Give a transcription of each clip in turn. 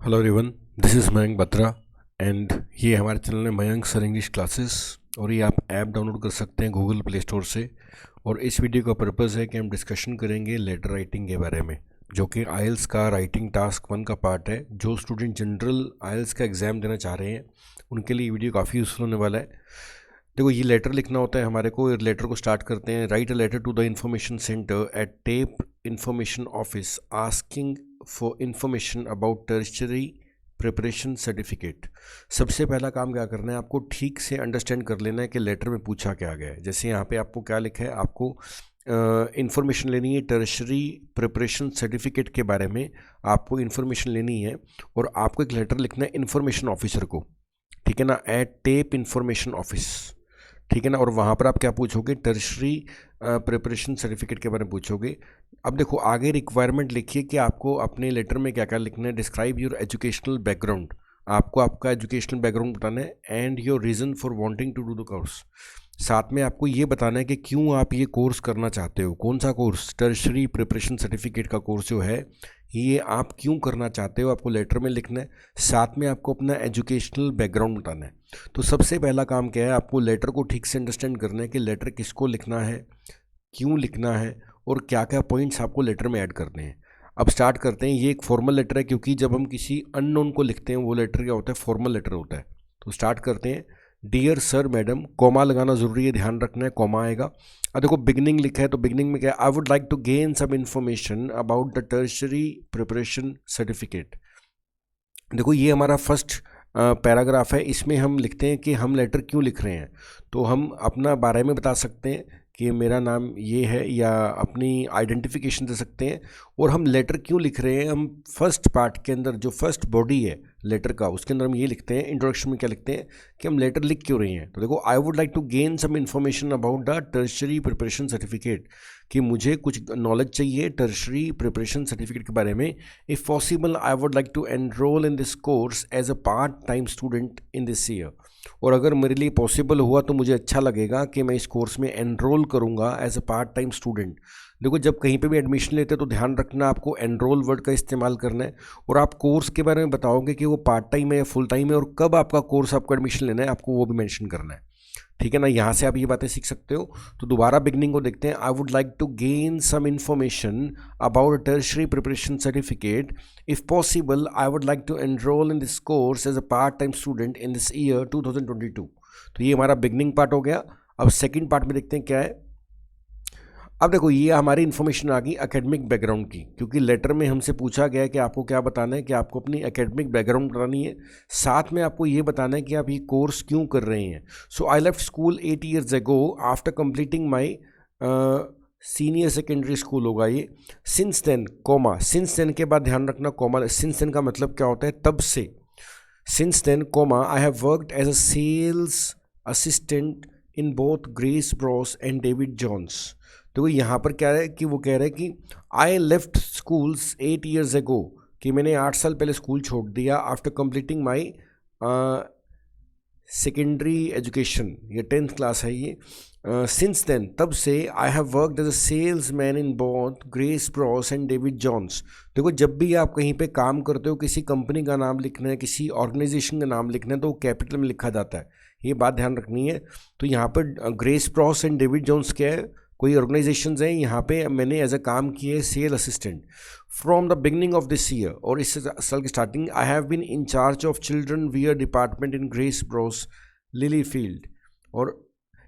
Hello everyone, this is Mayank Batra and ये हमारे channel है मयंक सर इंग्लिश क्लासेस। और ये आप ऐप डाउनलोड कर सकते हैं गूगल प्ले स्टोर से। और इस वीडियो का पर्पज़ है कि हम डिस्कशन करेंगे लेटर राइटिंग के बारे में, जो कि आइल्स का राइटिंग टास्क 1 का पार्ट है। जो स्टूडेंट जनरल आइल्स का एग्ज़ाम देना चाह रहे हैं उनके लिए ये वीडियो काफ़ी यूज़फुल होने वाला है। देखो, ये लेटर लिखना होता है हमारे को। लेटर को स्टार्ट करते हैं। Write a letter to the information centre at TAFE information office asking for information about tertiary preparation certificate. सबसे पहला काम क्या करना है, आपको ठीक से अंडरस्टैंड कर लेना है कि लेटर में पूछा क्या गया है। जैसे यहाँ पे आपको क्या लिखा है, आपको इन्फॉर्मेशन लेनी है टर्शियरी प्रिपरेशन सर्टिफिकेट के बारे में। आपको इन्फॉर्मेशन लेनी है और आपको एक लेटर लिखना है इन्फॉर्मेशन ऑफिसर को, ठीक है ना, एट टेप इंफॉर्मेशन ऑफिस, ठीक है ना। और वहाँ पर आप क्या पूछोगे, टर्शरी प्रिपरेशन सर्टिफिकेट के बारे में पूछोगे। अब देखो, आगे रिक्वायरमेंट लिखिए कि आपको अपने लेटर में क्या क्या लिखना है। डिस्क्राइब योर एजुकेशनल बैकग्राउंड, आपको आपका एजुकेशनल बैकग्राउंड बताना है। And your reason for wanting to do the course, साथ में आपको ये बताना है कि क्यों आप ये कोर्स करना चाहते हो। कौन सा कोर्स, टर्शरी प्रिपरेशन सर्टिफिकेट का कोर्स जो है ये आप क्यों करना चाहते हो, आपको लेटर में लिखना है। साथ में आपको अपना एजुकेशनल बैकग्राउंड बताना है। तो सबसे पहला काम क्या है, आपको लेटर को ठीक से अंडरस्टैंड करना है कि लेटर किसको लिखना है, क्यों लिखना है और क्या क्या पॉइंट्स आपको लेटर में ऐड करने हैं। अब स्टार्ट करते हैं। ये एक फॉर्मल लेटर है, क्योंकि जब हम किसी अननोन को लिखते हैं वो लेटर क्या होता है, फॉर्मल लेटर होता है। तो स्टार्ट करते हैं। डियर सर मैडम, कॉमा लगाना ज़रूरी है, ध्यान रखना है, कॉमा आएगा। अब देखो, बिगनिंग लिखा है तो बिगनिंग में क्या है, I would like to gain some information about the tertiary preparation certificate. देखो, ये हमारा फर्स्ट पैराग्राफ है। इसमें हम लिखते हैं कि हम लेटर क्यों लिख रहे हैं। तो हम अपना बारे में बता सकते हैं कि मेरा नाम ये है, या अपनी आइडेंटिफिकेशन दे सकते हैं। और हम लेटर क्यों लिख रहे हैं, हम फर्स्ट पार्ट के अंदर जो फर्स्ट बॉडी है लेटर का, उसके अंदर हम ये लिखते हैं, इंट्रोडक्शन में क्या लिखते हैं कि हम लेटर लिख क्यों रहे हैं। तो देखो, I would like to gain some information about the tertiary preparation certificate, कि मुझे कुछ नॉलेज चाहिए टर्शरी प्रिपरेशन सर्टिफिकेट के बारे में। If possible I would like to enrol in this course as a part time student in this year. और अगर मेरे लिए पॉसिबल हुआ तो मुझे अच्छा लगेगा कि मैं इस कोर्स में एनरोल करूँगा as a part time student. देखो, जब कहीं पे भी एडमिशन लेते हैं तो ध्यान रखना आपको एनरोल वर्ड का इस्तेमाल करना है। और आप कोर्स के बारे में बताओगे कि वो पार्ट टाइम है या फुल टाइम है, और कब आपका कोर्स, आपको एडमिशन लेना है, आपको वो भी मेंशन करना है, ठीक है ना। यहाँ से आप ये बातें सीख सकते हो। तो दोबारा बिगनिंग को देखते हैं। I would like to gain some information about tertiary preparation certificate. If possible I would like to enrol in this course as a part time student in this year 2022। तो ये हमारा बिगनिंग पार्ट हो गया। अब second part में देखते हैं क्या है। अब देखो, ये हमारी इन्फॉर्मेशन आ गई एकेडमिक बैकग्राउंड की, क्योंकि लेटर में हमसे पूछा गया है कि आपको क्या बताना है, कि आपको अपनी एकेडमिक बैकग्राउंड बतानी है। साथ में आपको ये बताना है कि आप ये कोर्स क्यों कर रहे हैं। So I left school 8 years ago after completing my senior secondary school होगा ये। Since then, comma, since then के बाद ध्यान रखना कॉमा। सिंस देन का मतलब क्या होता है, तब से। Since then, comma, I have worked as a sales assistant in both Grace Bros and David Jones. तो यहाँ पर क्या है कि वो कह रहे हैं कि I left schools 8 years ago, कि मैंने 8 साल पहले स्कूल छोड़ दिया। After completing my secondary education, ये 10th क्लास है ये। सिंस देन, तब से, I have worked as a salesman in both Grace Bros and David Jones. देखो, जब भी आप कहीं पे काम करते हो, किसी कंपनी का नाम लिखना है, किसी ऑर्गेनाइजेशन का नाम लिखना है, तो वो कैपिटल में लिखा जाता है, ये बात ध्यान रखनी है। तो यहाँ पर Grace Bros and David Jones क्या है, कोई ऑर्गेनाइजेशंस हैं। यहाँ पे मैंने एज अ काम किया है sale assistant from the beginning of this year, और इस साल की starting. I have been in charge of children wear department in Grace Bros Lilyfield. और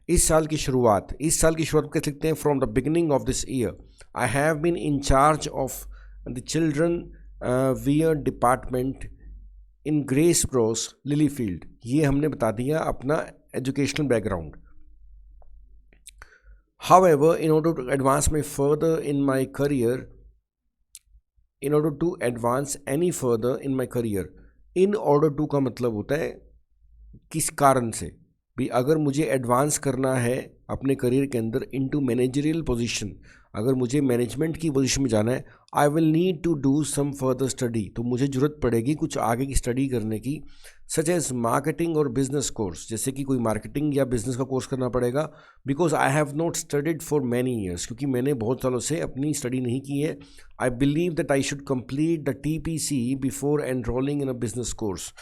इस साल की शुरुआत कैसे लिखते हैं, from the beginning of this year I have been in charge of the children wear department in Grace Bros Lilyfield. ये हमने बता दिया अपना educational background. However, in order to advance any further in my career, in order to advance any further in my career, in order to का मतलब होता है किस कारण से भी। अगर मुझे एडवांस करना है अपने करियर के अंदर इनटू मैनेजरियल पोजीशन, अगर मुझे मैनेजमेंट की पोजीशन में जाना है, I will need to do some further study, तो मुझे ज़रूरत पड़ेगी कुछ आगे की स्टडी करने की, सच एज मार्केटिंग और बिजनेस कोर्स, जैसे कि कोई मार्केटिंग या बिजनेस का कोर्स करना पड़ेगा, because I have not studied for many years, क्योंकि मैंने बहुत सालों से अपनी स्टडी नहीं की है। I believe that I should complete the TPC before enrolling in a business course,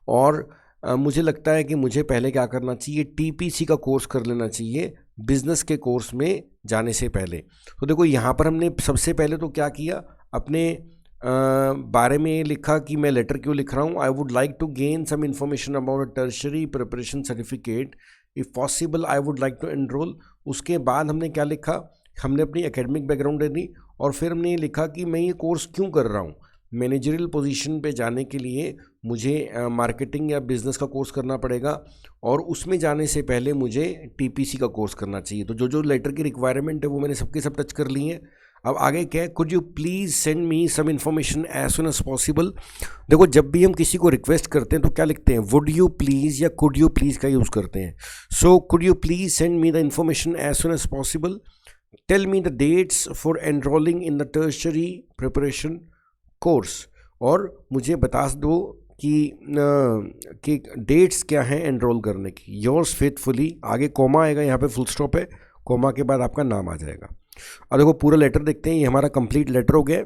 और मुझे लगता है कि मुझे पहले क्या करना चाहिए, TPC का कोर्स कर लेना चाहिए बिजनेस के कोर्स में जाने से पहले। तो देखो यहाँ पर हमने सबसे पहले तो क्या किया, अपने बारे में लिखा कि मैं लेटर क्यों लिख रहा हूँ। I would like to gain some information about a tertiary preparation certificate, if possible I would like to enrol. उसके बाद हमने क्या लिखा, हमने अपनी एकेडमिक बैकग्राउंड दे दी, और फिर हमने ये लिखा कि मैं ये कोर्स क्यों कर रहा हूँ। मैनेजरियल पोजीशन पे जाने के लिए मुझे मार्केटिंग या बिज़नेस का कोर्स करना पड़ेगा, और उसमें जाने से पहले मुझे TPC का कोर्स करना चाहिए। तो जो जो लेटर की रिक्वायरमेंट है वो मैंने सबके सब टच कर ली है। अब आगे क्या है, could you please send me some information as soon as possible. देखो जब भी हम किसी को रिक्वेस्ट करते हैं तो क्या लिखते हैं, वुड यू प्लीज़ या कुड यू प्लीज़ का यूज़ करते हैं। So could you please send me the information as soon as possible, tell me the dates for enrolling in the tertiary preparation course, और मुझे बता दो कि डेट्स क्या हैं एनरोल करने की। योर्स फेथफुली, आगे कॉमा आएगा, यहाँ पे फुल स्टॉप है, कॉमा के बाद आपका नाम आ जाएगा। अब देखो पूरा लेटर देखते हैं, ये हमारा कंप्लीट लेटर हो गया।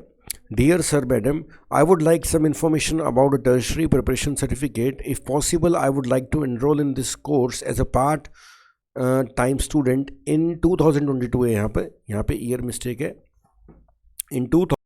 Dear sir madam, I would like some information about a tertiary preparation certificate, if possible I would like to enrol in this course as a part time student in 2022 है, यहाँ पे year mistake है, इन